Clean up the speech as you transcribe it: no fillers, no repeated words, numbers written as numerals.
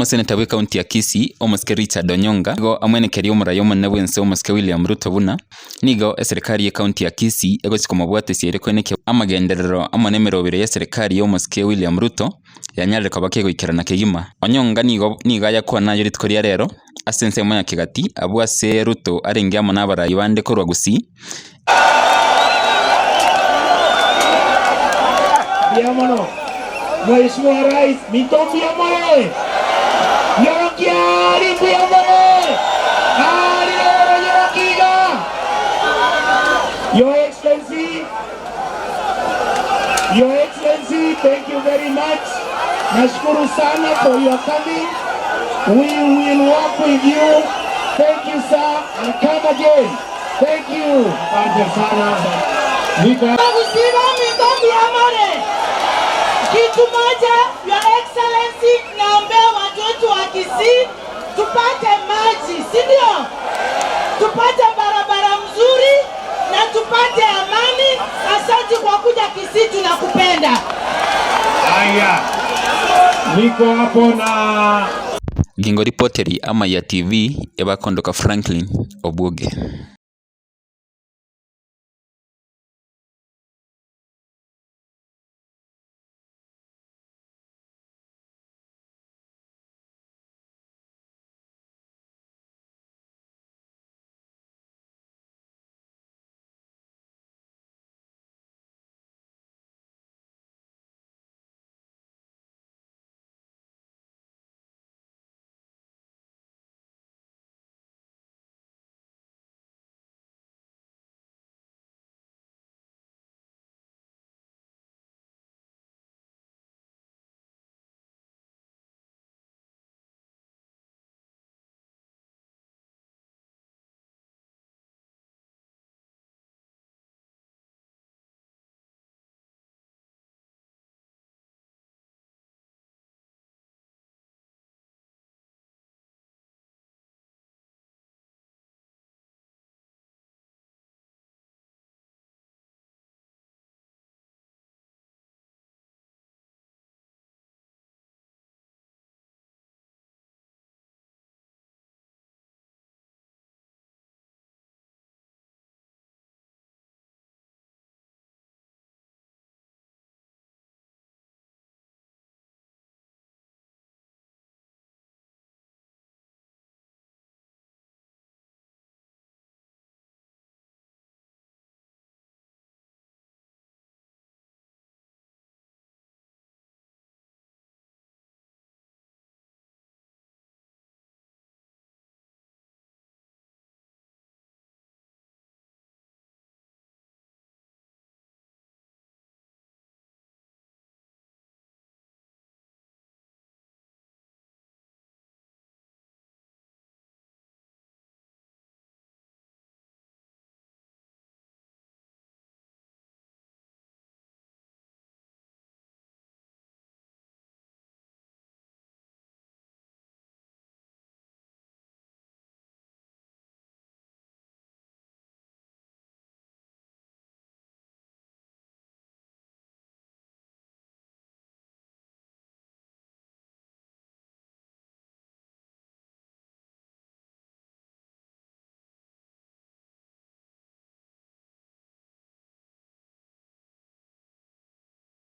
Senator we county ya Kisii Richard Onyonka nigo amwenekeri omurayo munene bwense William Ruto buna nigo serikali ya county ya Kisii egochika mabwatesi erekoneke amagenderero amanemerobere ya serikali William Ruto yanyareka bakegoikerana kegima. Onyonka nigo yakwana yo ritko ria rero asense moya kigati abwase Ruto arenge amana abarayi bande korwa Kisii. Biamono Mheshimiwa Rais Mitombia moye Yonkiari Biamono Your Excellency, thank you very much. Nashukuru sana for your coming. We will work with you. Thank you, sir, and come again. Thank you. Kitu moja, Your Excellency, naombea watoto wa Kisii tupate maji, si ndio? Tupate barabara mzuri na tupate amani. Asante kwa kuja Kisii, tunakupenda. Haya. Niko hapo na Gingo reporteri ama ya TV yabakondoka Franklin Obuge.